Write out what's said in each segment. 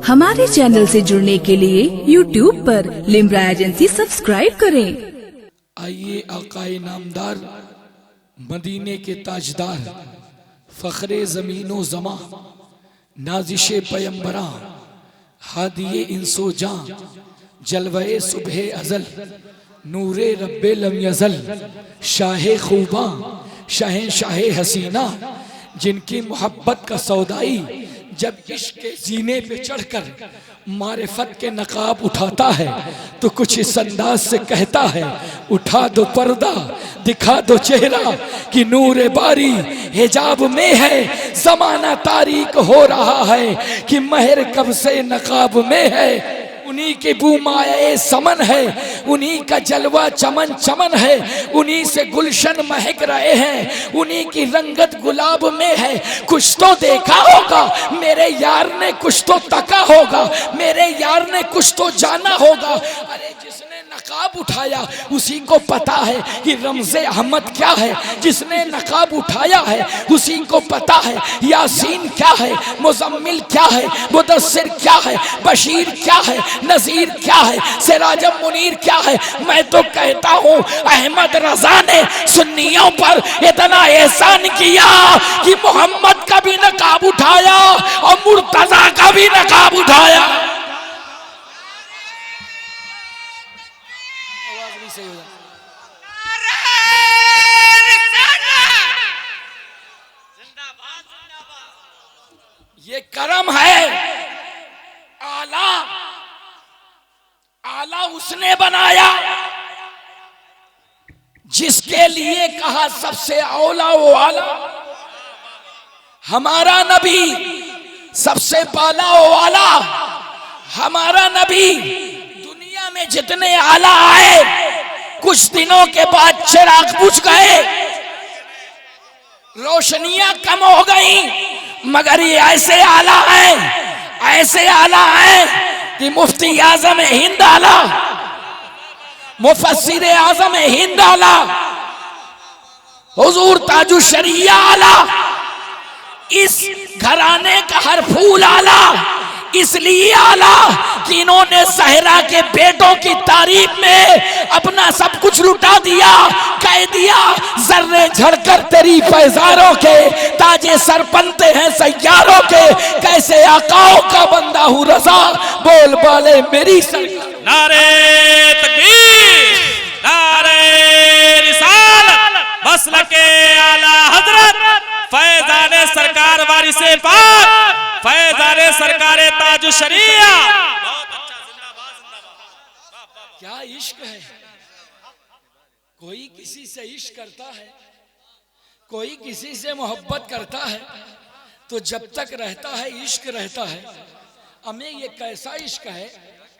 हमारे चैनल से जुड़ने के लिए YouTube पर लिम्रा एजेंसी सब्सक्राइब करें। आइए आकाए नामदार, मदीने के ताजदार, फखरे ज़मीनो ज़मा, नाज़िशे पैगंबरा, हादिये इंसो जां, जलवे सुबह अज़ल, नूरे रब्बे लम यज़ल, शाहे खूबा शहंशाहे हसीना, जिनकी मोहब्बत का सौदाई जब इश्क के जीने पे चढ़कर मारिफत के नकाब उठाता है तो कुछ इस अंदाज से कहता है, उठा दो पर्दा दिखा दो चेहरा कि नूर बारी हिजाब में है, जमाना तारीक हो रहा है कि महर कब से नकाब में है। उन्हीं की बूमाए समन है, उन्हीं का जलवा चमन चमन है, उन्हीं से गुलशन महक रहे हैं, उन्हीं की रंगत गुलाब में है। कुछ तो देखा होगा मेरे यार ने, कुछ तो तका होगा मेरे यार ने, कुछ तो जाना होगा। अरे जिसने नकाब उठाया उसी को पता है कि रमज़े अहमद क्या है, जिसने नकाब उठाया है उसी को पता है यासीन क्या है, मुज़म्मिल क्या है, मुदस्सिर क्या है, बशीर क्या है, नज़ीर क्या है, सिराजम मुनीर क्या है। मैं तो कहता हूँ अहमद रजा ने सुन्नियों पर इतना एहसान किया कि मोहम्मद का भी नकाब उठाया और मुर्तजा का भी नकाब उठाया। ये करम है, आला आला उसने बनाया जिसके लिए कहा सबसे औला वो आला। हमारा नबी सबसे पाला वो आला। हमारा नबी दुनिया में जितने आला आए कुछ दिनों के बाद चिराग बुझ गए, रोशनियां कम हो गई, मगर ये ऐसे आला है, ऐसे आला है कि मुफ्ती आज़म हिंद आला, मुफस्सिर आज़म हिंद आला, हुजूर ताजुश शरिया आला, इस घराने का हर फूल आला, इसलिए आला कि इन्होंने सहरा के बेटों की तारीफ में अपना सब कुछ लुटा दिया। कह दिया जर्रे झड़कर तेरी पैजारों के ताजे सर बनते हैं सैयारों के, कैसे आकाओं का बंदा हूँ रजा, बोल बाले मेरी सरकार। नारे तकबीर, नारे रिसालत, मसलके आला हजरत फैजाने सरकार वारिसे पाक, फैजाने सरकारे ताजुश शरिया। क्या इश्क है। कोई किसी से इश्क करता है, कोई किसी से मोहब्बत करता है तो जब तक रहता है इश्क रहता है। हमें ये कैसा इश्क है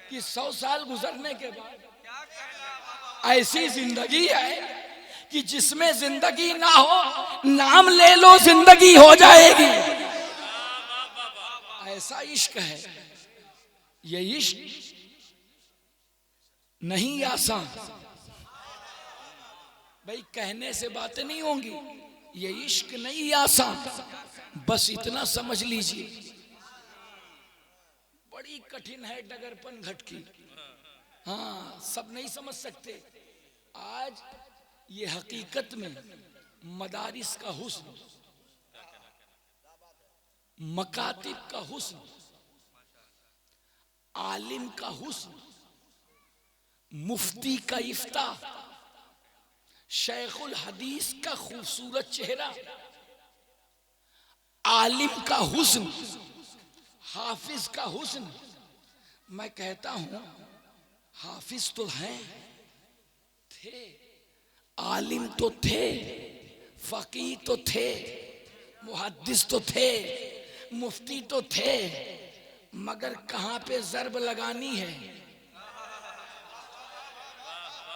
कि 100 साल गुजरने के बाद ऐसी जिंदगी है कि जिसमें जिंदगी ना हो, नाम ले लो जिंदगी हो जाएगी। ऐसा इश्क है। ये इश्क नहीं आसान भाई, कहने से बातें नहीं होंगी। ये इश्क नहीं आसान, बस इतना समझ लीजिए बड़ी कठिन है डगरपन घटकी। हाँ, सब नहीं समझ सकते। आज ये हकीकत में मदारिस का हुस्न, मकातिब का हुस्न, आलिम का हुस्न, मुफ्ती का इफ्ता, शेखुल हदीस का खूबसूरत चेहरा, आलिम का हुस्न, हाफिज का हुस्न। मैं कहता हूं हाफिज तो हैं, थे, आलिम तो थे, फकीह तो थे, मुहद्दिस तो थे, मुफ्ती तो थे, मगर कहां पे ज़र्ब लगानी है।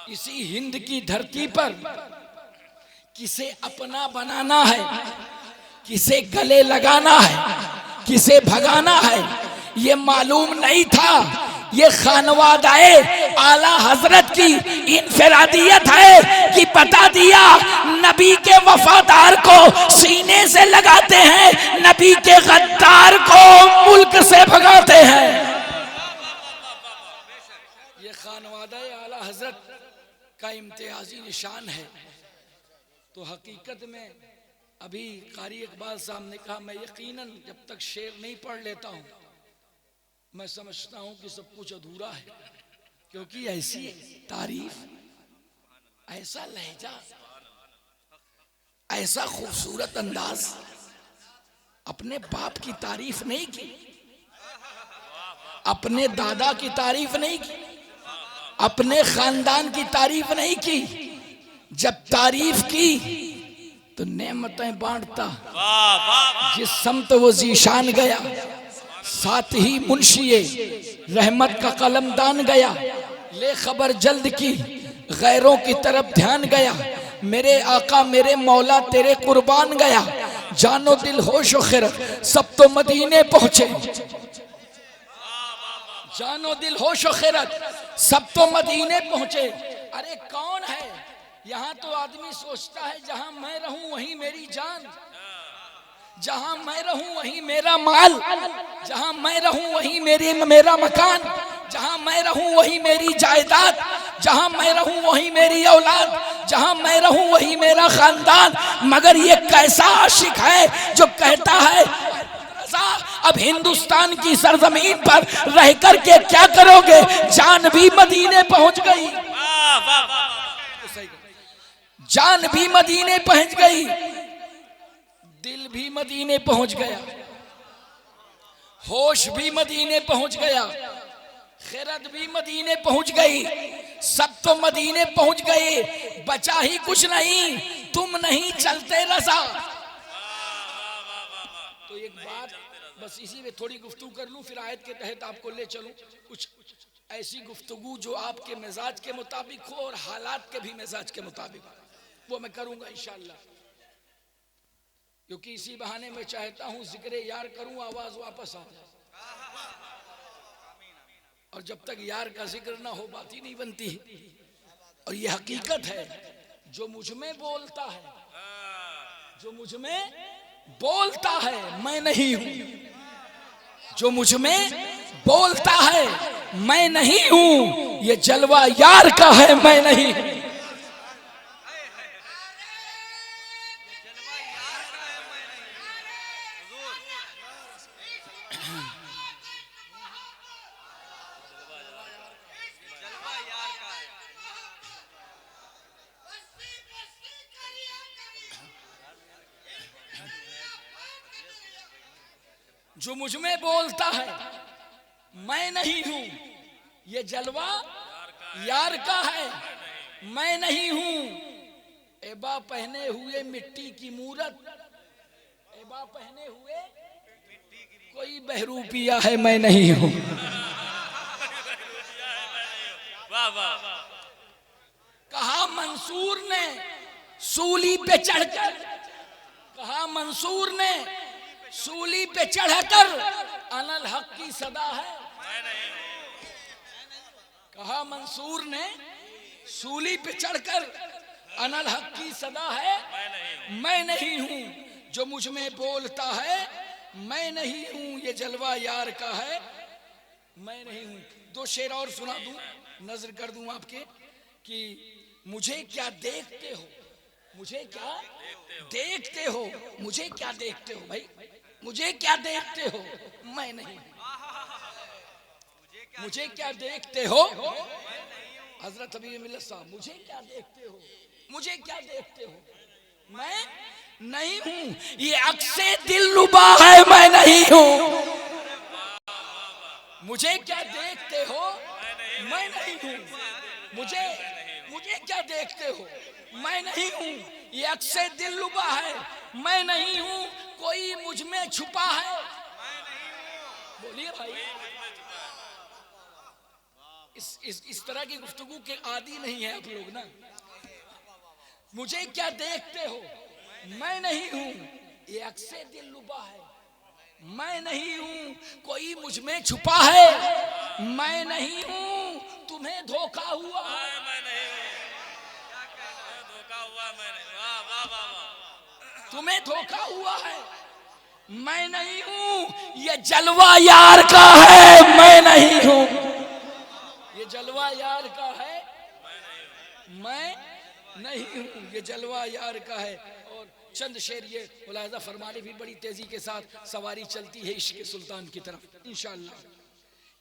इसी हिंद की धरती पर किसे अपना बनाना है, किसे गले लगाना है, किसे भगाना है, ये मालूम नहीं था। ये खानवादाए आला हजरत की इनफरादियत है कि बता दिया नबी के वफादार को सीने से लगाते हैं, नबी के गद्दार को मुल्क से भगाते हैं। ये खानवादा आला हजरत का इम्तियाजी निशान है। तो हकीकत में अभी कारी इकबाल साहब ने कहा, मैं यकीनन जब तक शेर नहीं पढ़ लेता हूं मैं समझता हूं कि सब कुछ अधूरा है, क्योंकि ऐसी तारीफ, ऐसा लहजा, ऐसा खूबसूरत अंदाज, अपने बाप की तारीफ नहीं की, अपने दादा की तारीफ नहीं की, अपने खानदान की तारीफ नहीं की। जब तारीफ की तो नेमतें बांटता, जिस समत वो जीशान गया, साथ ही मुंशिए रहमत का कलमदान गया, ले खबर जल्द की गैरों की तरफ ध्यान गया, मेरे आका मेरे मौला तेरे कुर्बान गया, जानो दिल होश खैरत सब तो मदीने पहुंचे, जानो दिल होश खैरत सब तो मदीने पहुंचे। अरे कौन है यहाँ? तो आदमी सोचता है जहां मैं रहूं वहीं मेरी जान, जहां मैं रहूं वहीं मेरा माल, जहां मैं रहूं वहीं मेरा मकान, जहां मैं रहूं वहीं मेरी जायदाद, जहां मैं रहूं वहीं मेरी औलाद, जहां मैं रहूं वहीं मेरा खानदान। मगर ये कैसा आशिक है जो कहता है अब हिंदुस्तान की सरजमीन पर रह कर के क्या करोगे, जान भी मदीने पहुंच गई, जान भी मदीने पहुंच गई, दिल भी मदीने पहुंच गया, होश भी मदीने पहुंच गया, खैरत भी मदीने पहुंच गई, सब तो मदीने पहुंच गए, बचा ही कुछ नहीं, तुम नहीं चलते रजा। तो एक बात बस इसी में थोड़ी गुफ्तगू कर लूं, फिर आयत के तहत आपको ले चलूं, कुछ ऐसी गुफ्तगू जो आपके मिजाज के मुताबिक हो और हालात के भी मिजाज के मुताबिक, वो मैं करूंगा इंशाअल्लाह, क्योंकि इसी बहाने मैं चाहता हूं जिक्र यार करूं, आवाज वापस आ जाए, और जब तक यार का जिक्र ना हो बात ही नहीं बनती। और ये हकीकत है, जो मुझ में बोलता है, जो मुझ में बोलता है मैं नहीं हूं, जो मुझ में बोलता है मैं नहीं हूं, ये जलवा यार का है मैं नहीं हूं। जो मुझ में बोलता है मैं नहीं हूं, ये जलवा यार का है मैं नहीं हूं। एबा पहने हुए मिट्टी की मूरत, एबा पहने हुए कोई बहरूपिया है मैं नहीं हूं। कहा मंसूर ने सूली पे चढ़कर, कहा मंसूर ने सूली पे चढ़कर अनल हक की सदा है, कहा मंसूर ने सूली पे चढ़कर अनल हक की सदा है मैं नहीं हूं। जो मुझ में बोलता है मैं नहीं हूं, ये जलवा यार का है मैं नहीं हूं। दो शेर और सुना दूं, नजर कर दूं आपके कि मुझे क्या देखते हो, मुझे क्या देखते हो, मुझे क्या देखते हो भाई, मुझे क्या देखते हो मैं नहीं, मुझे क्या देखते हो हजरत हबीब मिल्लत साहब, मुझे क्या देखते हो, मुझे क्या देखते हो मैं नहीं हूं, ये अक्से दिलरुबा है मैं नहीं हूं। मुझे क्या देखते हो मैं नहीं हूं, मुझे क्या देखते हो मैं नहीं हूं, ये अक्से दिलरुबा है मैं नहीं हूं, कोई मुझ में छुपा है। बोलिए भाई, इस तरह की गुफ्तगू के आदी नहीं है आप लोग ना। मुझे क्या देखते हो मैं नहीं हूं, ये अक्से दिलरुबा है मैं नहीं हूं, कोई मुझ में छुपा है मैं नहीं हूं, तुम्हें धोखा हुआ, मैं नहीं हूँ, धोखा हुआ मैं नहीं। वाह वाह वाह वाह। तुम्हें धोखा हुआ है, मैं नहीं हूं। ये जलवा यार का है, मैं नहीं हूं। ये जलवा यार का है, मैं नहीं हूं। ये जलवा यार का है। और चंद शेर ये मुलाहिजा फरमाने भी बड़ी तेजी के साथ सवारी चलती है इश्क सुल्तान की तरफ इंशाअल्लाह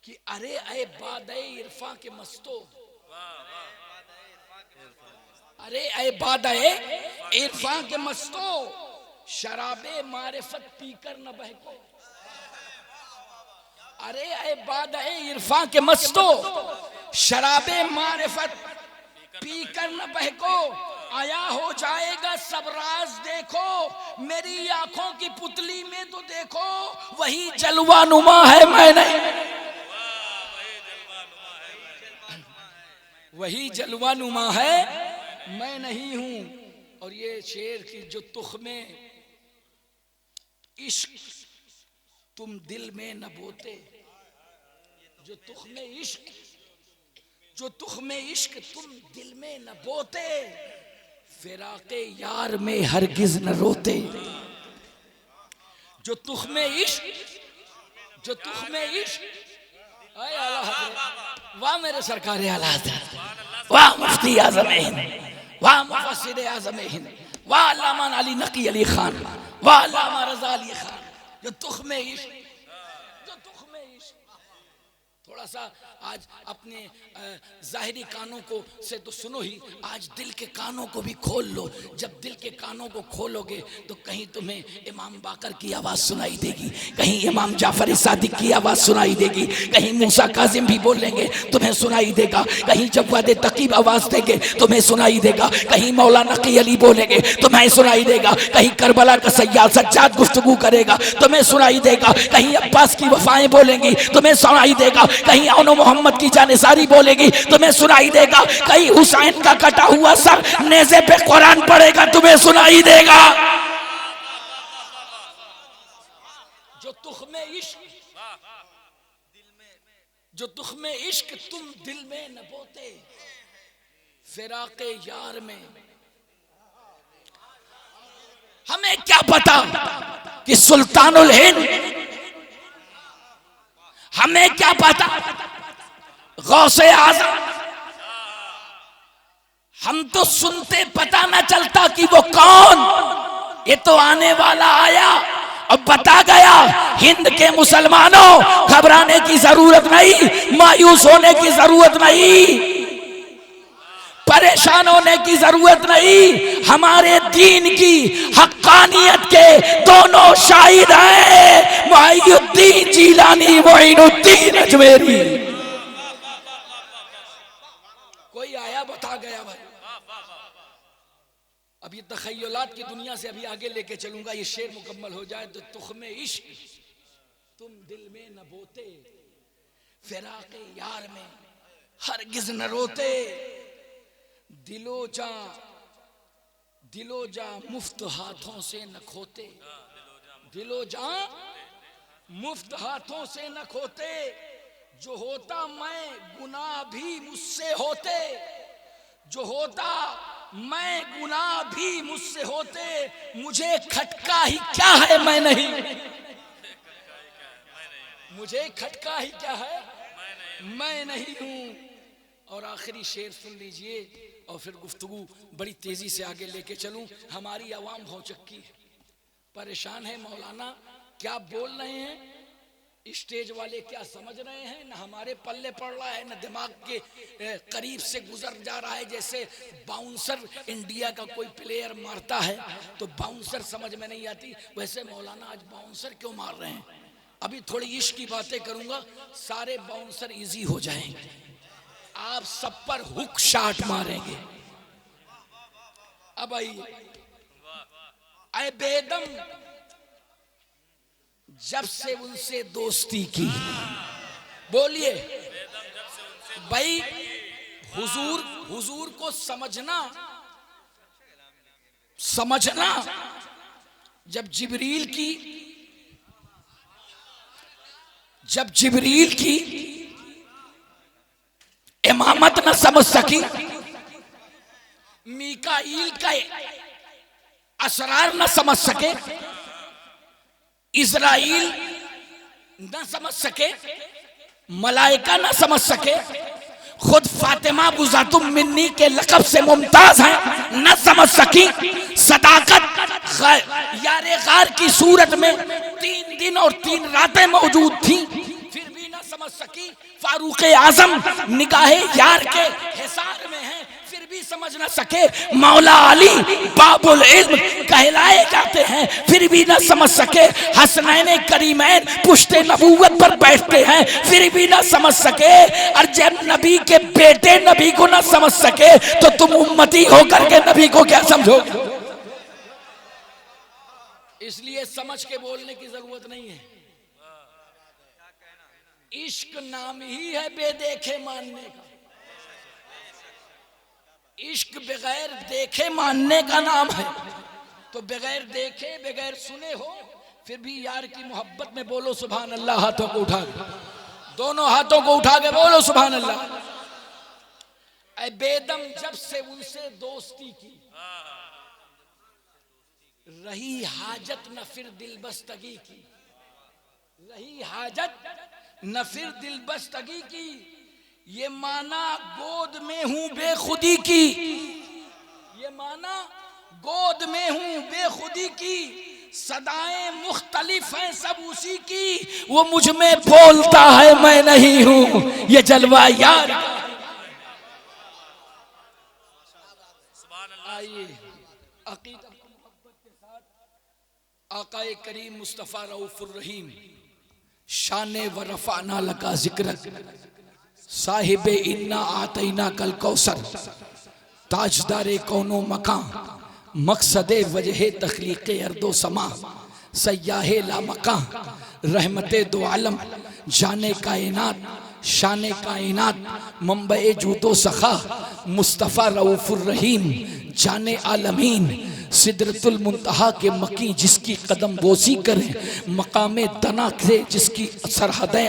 कि अरे ए बादे इरफा के मस्तो, अरे ए बादे इरफा के मस्तो, शराबे मारिफत पीकर न बहको। अरे ए बादे इरफा के मस्तो, शराबे मारिफत पीकर न बहको। आया हो जाएगा सब राज देखो, मेरी आंखों की पुतली में तो देखो, वही जलवा नुमा है मैं नहीं, वही जलवा नुमा है मैं नहीं हूं। और ये शेर की जो तुख्मे इश्क तुम दिल में न बोते, जो तुख्मे इश्क, जो तुख्मे इश्क तुम दिल में न बोते, फिराके यार में हरगिज न रोते। जो तुख्मे इश्क, जो तुख्मे इश्क, आए आला हज़रत, वाह मेरे सरकार आला हज़रत, वाह मुफ्ती आज़म हिंद, वाह मुफस्सिर आज़म हिंद, वाह अल्लामा अली नकी अली खान, वाह अल्लामा रज़ा अली खान। जो तुख्मे इश्क, जो तुख्मे इश्क। थोड़ा सा आज अपने जाहिरी कानों को से तो सुनो ही, आज दिल के कानों को भी खोल लो। जब दिल के कानों को खोलोगे तो कहीं तुम्हें इमाम बाकर की आवाज़ सुनाई देगी, कहीं इमाम जाफर सादिक की आवाज़ सुनाई देगी, कहीं मूसा काजिम भी बोलेंगे तुम्हें सुनाई देगा, कहीं जवाद तकीब आवाज़ देंगे तुम्हें सुनाई देगा, कहीं मौलाना नकी अली बोलेंगे तुम्हें सुनाई देगा, कहीं करबला का सैयद सज्जाद गुफ्तगू करेगा तुम्हें सुनाई देगा, कहीं अब्बास की वफाएं बोलेंगी तुम्हें सुनाई देगा, कहीं औनो मोहम्मद की जानिसारी बोलेगी तुम्हें सुनाई देगा, कहीं हुसैन का कटा हुआ सर नेज़े पे कुरान पढ़ेगा तुम्हें सुनाई देगा। जो तुख्मे इश्क, जो तुख्मे इश्क तुम दिल में न बोते, फिराके यार में। हमें क्या पता कि सुल्तानुल हिंद, हमें क्या पता गौसे आज़म, हम तो सुनते पता न चलता कि वो कौन, ये तो आने वाला आया और बता गया। हिंद के मुसलमानों घबराने की जरूरत नहीं, मायूस होने की जरूरत नहीं, परेशान होने की जरूरत नहीं। हमारे दीन की हक्कानियत के दोनों शाहिद हैं, मुईनुद्दीन जिलानी, मुईनुद्दीन अजमेरी। कोई आया बता गया भाई। अब ये तखय्युलात की दुनिया से अभी आगे लेके चलूंगा, ये शेर मुकम्मल हो जाए तो तुख्मे इश्क तुम दिल में न बोते, फिराके यार में हरगिज न रोते। दिलो जा मुफ्त हाथों से न खोते, दिलो जा मुफ्त हाथों से न खोते। जो होता मैं गुनाह भी मुझसे होते, जो होता मैं गुनाह भी मुझसे होते। मुझे खटका ही क्या है मैं नहीं, मुझे खटका ही क्या है मैं नहीं हूं। और आखिरी शेर सुन लीजिए और फिर गुफ्तगू बड़ी तेजी से आगे लेके चलूं। हमारी आवाम हो चक्की है, परेशान है। मौलाना क्या बोल रहे हैं, स्टेज वाले क्या समझ रहे हैं, न हमारे पल्ले पड़ रहा है, न दिमाग के करीब से गुजर जा रहा है। जैसे बाउंसर इंडिया का कोई प्लेयर मारता है तो बाउंसर समझ में नहीं आती, वैसे मौलाना आज बाउंसर क्यों मार रहे हैं। अभी थोड़ी इश्क की बातें करूंगा, सारे बाउंसर इजी हो जाएंगे, आप सब पर हुक शॉट मारेंगे। अब आइए, ऐ बेदम जब से उनसे दोस्ती की, बोलिए भाई। हुजूर को समझना जब जिब्रील की इमामत न समझ सकी, मीकाईल का असरार न समझ सके, इज़राइल न समझ सके, मलाइका न समझ सके, खुद फातिमा बुज़ातुम मिन्नी के लक़ब से मुमताज हैं, न समझ सकी। सदाकत यारे गार की सूरत में 3 दिन और 3 रातें मौजूद थी, फिर भी न समझ सकी। फारूक आजम निगाहे यार के हिसार में हैं, फिर भी समझ न सके। मौला अली बाबुल इल्म कहलाए जाते हैं, फिर भी न समझ सके। हसनैन करीमैन पुश्ते नबूवत पर बैठते हैं, फिर भी न समझ सके। और जब नबी के बेटे नबी को न समझ सके तो तुम उम्मती होकर के नबी को क्या समझोगे? इसलिए समझ के बोलने की जरूरत नहीं है। इश्क नाम ही है बेदेखे मानने का, इश्क बगैर देखे मानने का नाम है। तो बगैर देखे बगैर सुने हो, फिर भी यार की मोहब्बत में बोलो सुभान अल्लाह। हाथों को उठा के, दोनों हाथों को उठा के बोलो सुभान अल्लाह। ऐ बेदम जब से उनसे दोस्ती की, रही हाजत न फिर दिल बस्तगी की, रही हाजत न फिर दिल बस्तगी की। ये माना गोद में हूं बेखुदी की, ये माना गोद में हूं बेखुदी की। सदाएं मुख्तलिफ हैं सब उसी की, वो मुझ में बोलता है मैं नहीं हूं, ये जलवा यार। आइए अकीदत मोहब्बत के साथ आकाए करीम मुस्तफ़ा रऊफुर रहीम शाने व रफ़ाना लका ज़िक्रक साहिबे इन्ना आतैना कल कौसर ताजदारे कौनो मकां मकसदे वजहे तख्लीक़े अर्दो समा सयाहे ला मकां रहमते दो आलम जाने कायनात शाने कायनात मंबए जूदो सखा मुस्तफ़ा रऊफुर रहीम जाने आलमीन सिदरतुल मुंतहा के मकी जिसकी कदम बोसी करें, मकामे दना से जिसकी सरहदें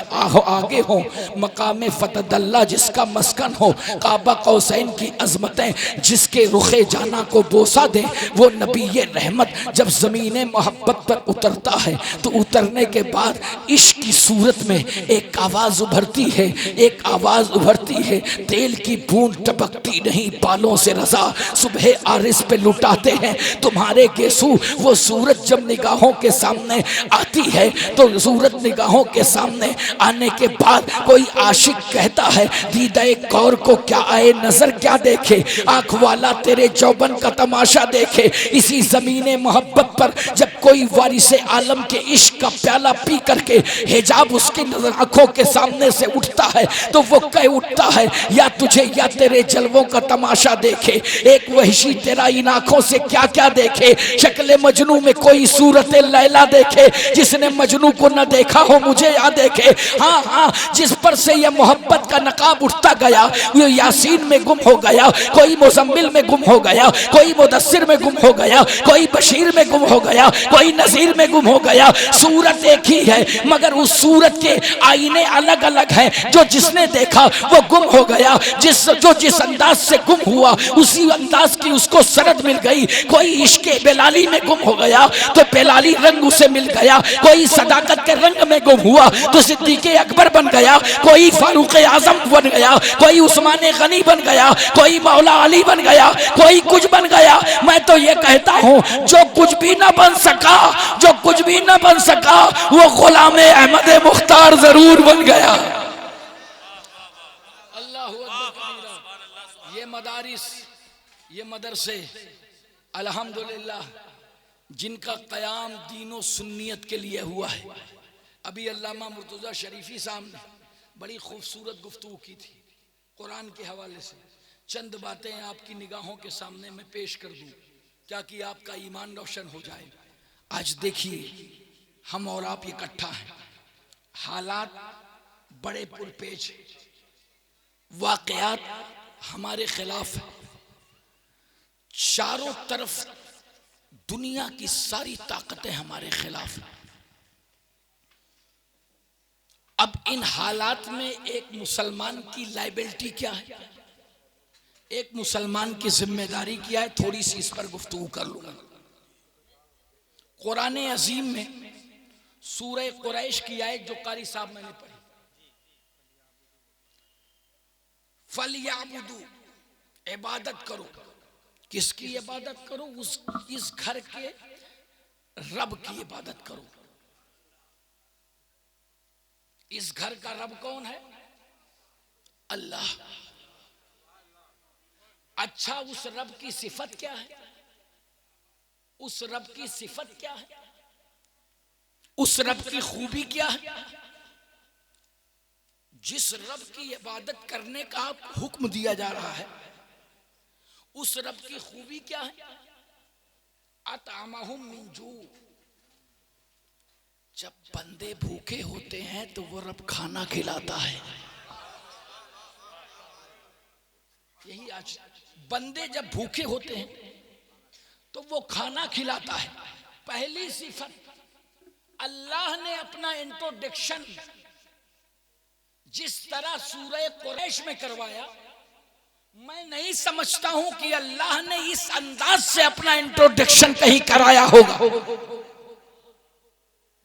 आगे हों, मकामे फतदल्ला जिसका मस्कन हो, काबा कौसैन की अजमतें जिसके रुखे जाना को बोसा दें। वो नबी रहमत जब ज़मीन मोहब्बत पर उतरता है तो उतरने के बाद इश्क की सूरत में एक आवाज़ उभरती है, एक आवाज़ उभरती है। तेल की बूंद टपकती नहीं बालों से रज़ा, सुबह आरिस पे लुटाते हैं तुम्हारे गेसू। वो सूरत जब निगाहों के सामने आती है तो सूरत निगाहों के सामने आने के बाद कोई आशिक कहता है दीदाए कौर को क्या आए नजर क्या देखे, आंख वाला तेरे चौबन का तमाशा देखे। इसी ज़मीने मोहब्बत पर जब कोई वारिसे आलम के इश्क का प्याला पी करके हिजाब उसकी आंखों के सामने से उठता है तो वो कह उठता है या तुझे या तेरे जलवों का तमाशा देखे। एक वहशी तेरा इन आंखों से क्या क्या देखे। शक्ल मजनू में कोई सूरत लैला देखे, जिसने मजनू को न देखा हो मुझे याद देखे। हाँ हाँ, जिस पर से यह मोहब्बत का नकाब उठता गया वो यासीन में गुम हो गया, कोई मुजम्मिल में गुम हो गया, कोई मुदस्सिर में गुम हो गया, कोई बशीर में गुम हो गया, कोई नज़ीर में गुम हो गया। सूरत एक ही है मगर उस सूरत के आईने अलग अलग हैं। जो जिसने देखा वो गुम हो गया, जिस अंदाज से गुम हुआ उसी अंदाज की उसको सरद मिल गई। कोई इश्के बेलाली में गुम हो गया तो बेलाली रंग उसे मिल गया, कोई सदाकत के रंग में गुम हुआ तो सिद्दीक़े अकबर बन गया, कोई फारूक आजम बन गया, कोई उस्मान गनी बन गया, कोई मौला अली बन गया, कोई कुछ बन गया। मैं तो ये कहता हूँ जो कुछ भी न बन सका, जो कुछ भी न बन सका वो गुलाम अहमद मुख्तार जरूर बन गया। अल्लाह अकबर। ये मदारिस, ये मदरसे अल्हम्दुलिल्लाह जिनका क़याम दीनो सुन्नियत के लिए हुआ है। अभी अल्लामा मुर्तज़ा शरीफी साहब ने बड़ी खूबसूरत गुफ्तगू की थी कुरान के हवाले से। चंद बातें आपकी निगाहों के सामने मैं पेश कर दूं क्या कि आपका ईमान रोशन हो जाए। आज देखिए हम और आप इकट्ठा हैं, हालात बड़े पुरपेच हैं, वाक़यात हमारे खिलाफ है, चारों तरफ दुनिया की सारी ताकतें हमारे खिलाफ हैं। अब इन हालात में एक मुसलमान की लाइबिलिटी क्या है, एक मुसलमान की जिम्मेदारी क्या है, थोड़ी सी इस पर गुफ्तगू कर लूंगा। कुरान अजीम में सूरह कुरैश की आयत जो कारी साहब मैंने पढ़ी, फलियाबुदू, इबादत करो। किसकी इबादत करो? इस घर के रब की इबादत करो। इस घर का रब कौन है? अल्लाह। अच्छा, उस रब की सिफत क्या है? उस रब की सिफत क्या है? उस रब की खूबी क्या है? जिस रब की इबादत करने का हुक्म दिया जा रहा है, उस रब की खूबी क्या है? अतअमहुम मिन जू। जब बंदे भूखे होते हैं तो वो रब खाना खिलाता है। यही आज बंदे जब भूखे होते हैं तो वो खाना खिलाता है। पहली सिफत, अल्लाह ने अपना इंट्रोडक्शन जिस तरह सूरह कुरैश में करवाया, मैं नहीं समझता हूं कि अल्लाह ने इस अंदाज से अपना इंट्रोडक्शन कहीं कराया होगा।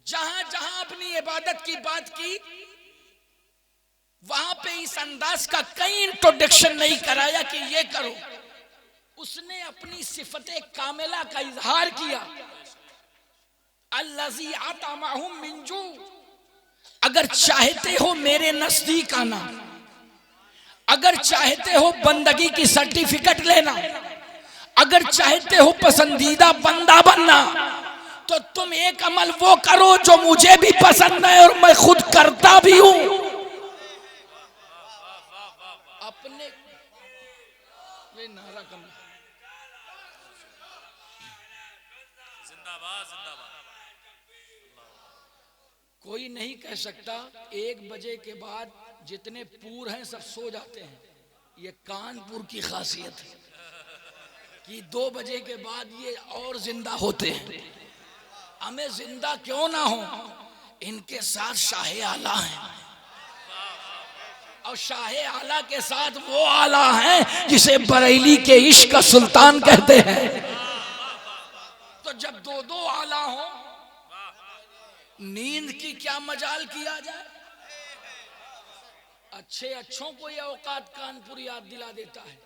जहां जहां अपनी इबादत की बात की, वहां पे इस अंदाज का कहीं इंट्रोडक्शन नहीं कराया कि ये करो। उसने अपनी सिफते कामिला का इजहार किया, अल्लज़ी अतअमहुम मिन जू। अगर चाहते हो मेरे नजदीक आना, अगर चाहते हो बंदगी की सर्टिफिकेट लेना, अगर चाहते हो पसंदीदा बंदा बनना, तो तुम एक अमल वो करो जो मुझे भी पसंद है और मैं खुद करता भी हूं। अपने ये नारा कम, जिंदाबाद जिंदाबाद। कोई नहीं कह सकता 1 बजे के बाद जितने पूर हैं सब सो जाते हैं। ये कानपुर की खासियत है कि 2 बजे के बाद ये और जिंदा होते हैं। हमें जिंदा क्यों ना हो, इनके साथ शाहे आला है, और शाहे आला के साथ वो आला है जिसे बरेली के इश्क का सुल्तान कहते हैं। तो जब 2 आला हो, नींद की क्या मजाल किया जाए। अच्छों को यह औकात कानपुर याद दिला देता है।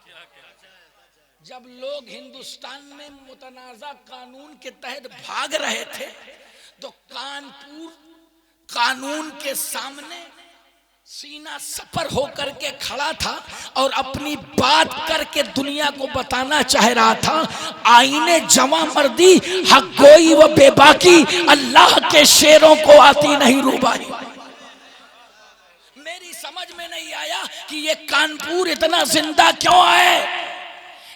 जब लोग हिंदुस्तान में मुतनाज़ा कानून के तहत भाग रहे थे, तो कानपुर कानून के सामने सीना सफर होकर के खड़ा था और अपनी बात करके दुनिया को बताना चाह रहा था, आईने जवां मर्दी हक गोई व बेबाकी, अल्लाह के शेरों को आती नहीं रूबाई। मेरी समझ में नहीं आया कि ये कानपुर इतना जिंदा क्यों है।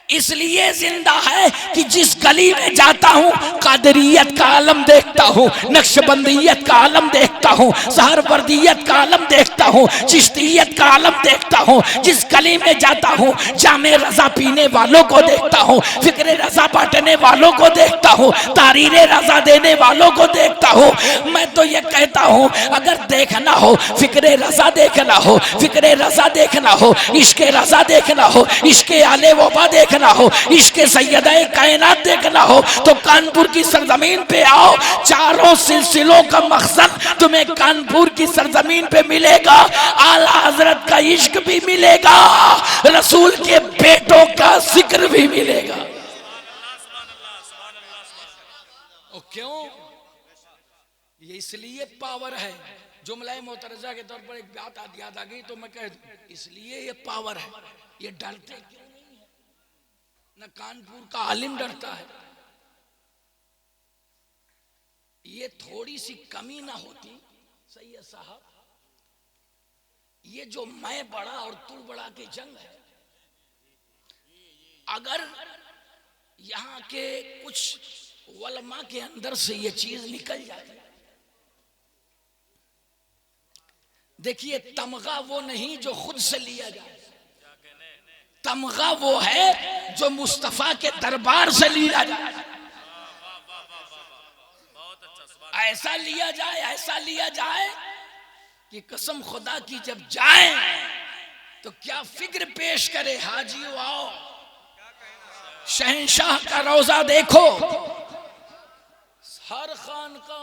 इसलिए जिंदा है कि जिस गली में जाता हूँ कादरियत का आलम देखता हूँ, नक्शबंदियत का आलम देखता हूँ, सहरवर्दियत का आलम देखता हूँ, चिश्तियत का आलम देखता हूँ। जिस गली में जाता हूँ जामे रजा पीने वालों को देखता हूँ, फिक्रे रजा बांटने वालों को देखता हूँ, तारीरे रजा देने वालों को देखता हूँ। मैं तो ये कहता हूँ, अगर देखना हो फिक्रे रजा देखना हो, फिक्रे रजा देखना हो, इश्के रजा देखना हो, इश्के आले वफा देखना हो, इश्के सैयदाए कायनात देखना हो, तो कानपुर की सरजमीन पे आओ। चारों सिलसिलों का मकसद तुम्हें कानपुर की सरजमीन पे मिलेगा। आला हजरत का इश्क भी मिलेगा, रसूल के बेटों का जिक्र भी मिलेगा। और क्यों? ये इसलिए पावर है। जुमला मोतरजा के तौर पर एक बात याद आ गई तो मैं कह दूं, इसलिए ये पावर है। ये डरते क्यों नहीं है? न कानपुर का आलिम डरता है। ये थोड़ी सी कमी ना होती सैयद साहब, ये जो मैं बड़ा और तू बड़ा की जंग है, अगर यहाँ के कुछ वलमा के अंदर से ये चीज निकल जाए। देखिए, तमगा वो नहीं जो खुद से लिया जाए, तमगा वो है जो मुस्तफा के दरबार से लिया जाए। ऐसा लिया जाए, ऐसा लिया जाए कि कसम खुदा की जब जाए तो क्या फिक्र पेश करे। हाजियों आओ, शहंशाह का रोजा देखो। हर खान का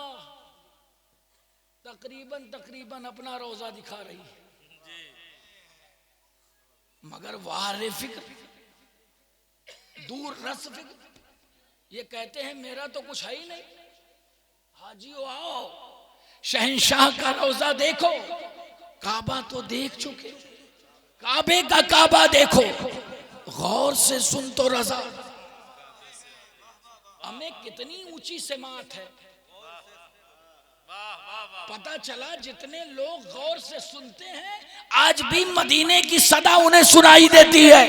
तकरीबन अपना रोजा दिखा रही है, मगर वारे फिक्र, दूर रस फिक्र, ये कहते हैं मेरा तो कुछ है ही नहीं। हाजियों आओ, शहंशाह का रोजा देखो। काबा तो देख चुके, काबे का काबा देखो, गौर से सुन तो रजा। हमें कितनी ऊंची समात है, पता चला जितने लोग गौर से सुनते हैं आज भी मदीने की सदा उन्हें सुनाई देती है।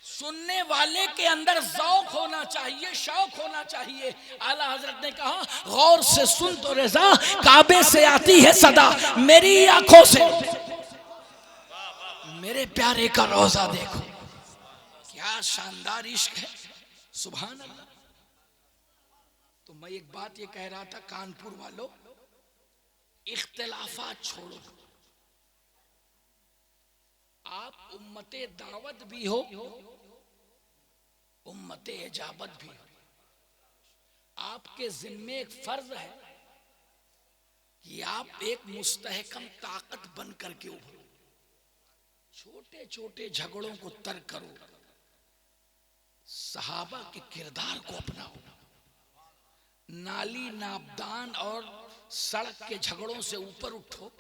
सुनने वाले के अंदर ज़ौक़ होना चाहिए, शौक होना चाहिए। आला हजरत ने कहा गौर से सुन तो रजा, काबे से आती है सदा, मेरी आंखों से मेरे प्यारे का रोजा देखो। क्या शानदार इश्क है, सुभान अल्लाह। तो मैं एक बात ये कह रहा था, कानपुर वालों, इख्तिलाफात छोड़ो। आप उम्मते दावत भी हो, उम्मते इजाबत भी हो। आपके जिम्मे एक फर्ज है कि आप एक मुस्तहकम ताकत बन करके उभरो। छोटे छोटे झगड़ों को तर्क करो, सहाबा के किरदार को अपनाओ। नाली नाबदान और सड़क के झगड़ों से ऊपर उठो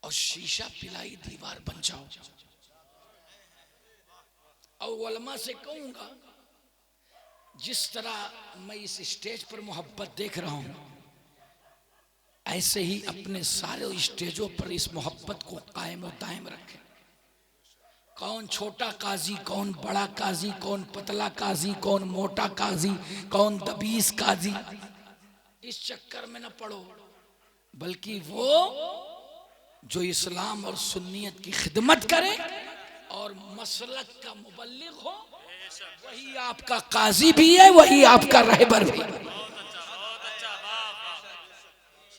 और शीशा पिलाई दीवार बन जाओ। और उलमा से कहूंगा, जिस तरह मैं इस स्टेज पर मोहब्बत देख रहा हूं, ऐसे ही अपने सारे स्टेजों पर इस मोहब्बत को कायम और दायम रखें। कौन छोटा काजी, कौन बड़ा काजी, कौन पतला काजी, कौन मोटा काजी, कौन दबीस काजी, इस चक्कर में न पड़ो। बल्कि वो जो इस्लाम और सुन्नियत की खिदमत करे और मसलक का मुबल्लिग हो, वही आपका काजी भी है, वही आपका रहबर भी है।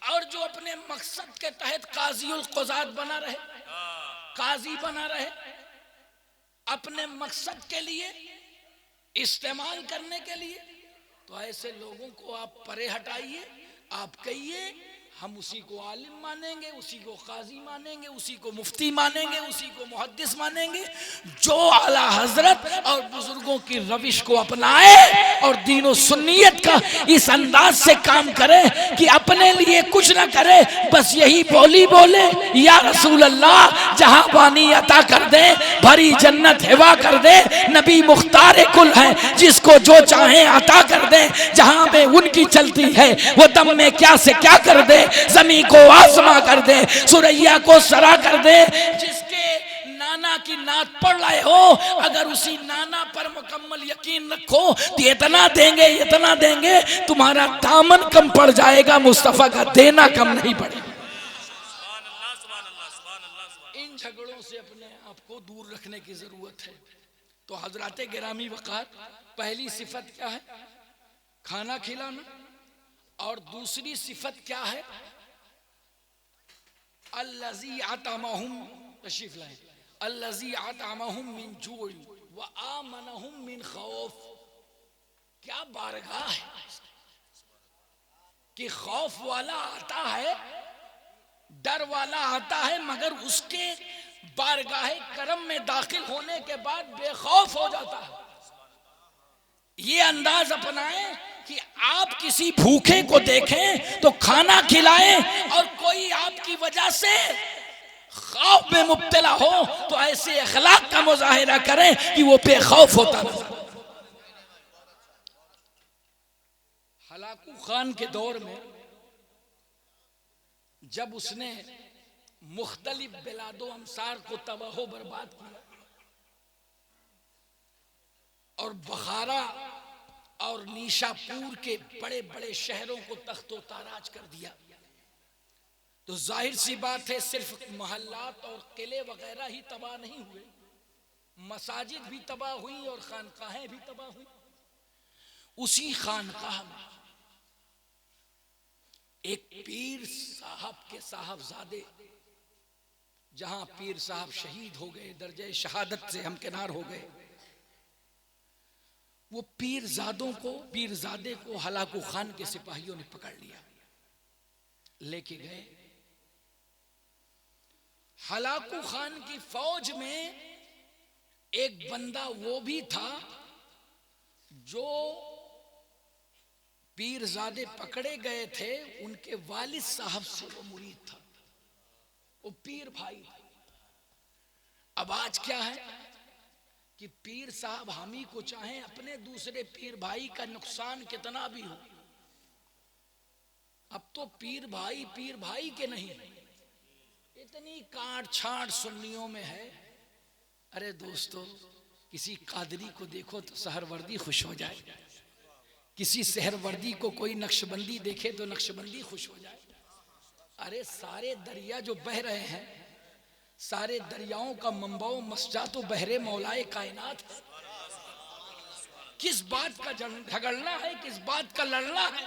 और जो अपने मकसद के तहत काजीउल क़ुज़ात बना रहे, काजी बना रहे, अपने मकसद के लिए इस्तेमाल करने के लिए, तो ऐसे लोगों को आप परे हटाइए। आप कहिए हम उसी को आलिम मानेंगे, उसी को काजी मानेंगे, उसी को मुफ्ती मानेंगे, उसी को मुहद्दिस मानेंगे, जो आला हजरत और बुजुर्गों की रविश को अपनाए और दीन और सुन्नियत का इस अंदाज से काम करे कि अपने लिए कुछ ना करे, बस यही बोली बोले, या रसूल अल्लाह जहां पानी अता कर दे, भरी जन्नत हिवा कर दे, नबी मुख्तार कुल है, जिसको जो चाहे अता कर दे, जहां पे उनकी चलती है वो दम में क्या से क्या कर दे, जमी को आसमां कर दे, सुरैया को सरा कर दे। जिसके नाना की नात पढ़ रहे हो, अगर उसी नाना पर मुकम्मल यकीन रखो तो इतना देंगे तुम्हारा दामन कम पड़ जाएगा, मुस्तफा का देना कम नहीं पड़ेगा। इन झगड़ों से अपने आप को दूर रखने की जरूरत है। तो हजराते गिरामी वक़ार, पहली सिफत क्या है? खाना खिलाना। और दूसरी सिफत क्या है? अल्लज़ी अतमहुम, तशरीफ लाएं, अल्लज़ी अतमहुम मिन जूअ व आमनहुम मिन खौफ। क्या बारगाह है कि खौफ वाला आता है, डर वाला आता है, मगर उसके बारगाह करम में दाखिल होने के बाद बेखौफ हो जाता है। ये अंदाज अपनाएं कि आप किसी भूखे को देखें तो खाना खिलाएं, और कोई आपकी वजह से खौफ में मुब्तला हो तो ऐसे अखलाक का मुजाहिरा करें कि वो बेखौफ होता है। हलाकू खान के दौर में जब उसने मुख्तलिफ बिलादो अमसार को तबाह बर्बाद किया और बखारा और नीशापुर के बड़े बड़े शहरों को तख्तो ताराज कर दिया, तो जाहिर सी बात है सिर्फ महल्लात और किले वगैरह ही तबाह नहीं हुए, मसाजिद भी तबाह हुई और खानकाहें भी तबाह हुई। उसी खानकाह में एक पीर साहब के साहबजादे, जहां पीर साहब शहीद हो गए, दर्जे शहादत से हमकिनार हो गए, वो पीरजादे को हलाकू खान के सिपाहियों ने पकड़ लिया, लेके गए। हलाकू खान की फौज में एक बंदा वो भी था जो पीरजादे पकड़े गए थे, उनके वालिद साहब से वो मुरीद था, वो पीर भाई था। अब आज क्या है कि पीर साहब हम ही को चाहें, अपने दूसरे पीर भाई का नुकसान कितना भी हो, अब तो पीर भाई के नहीं, इतनी काट छाट सुन्नियों में है। अरे दोस्तों, किसी कादरी को देखो तो सहरवर्दी खुश हो जाए, किसी सहरवर्दी को कोई नक्शबंदी देखे तो नक्शबंदी खुश हो जाए। अरे सारे दरिया जो बह रहे हैं, सारे दरियाओं का मंबाओ मस्जा तो बहरे मौलाए कायनात है। किस बात का झगड़ना है, किस बात का लड़ना है?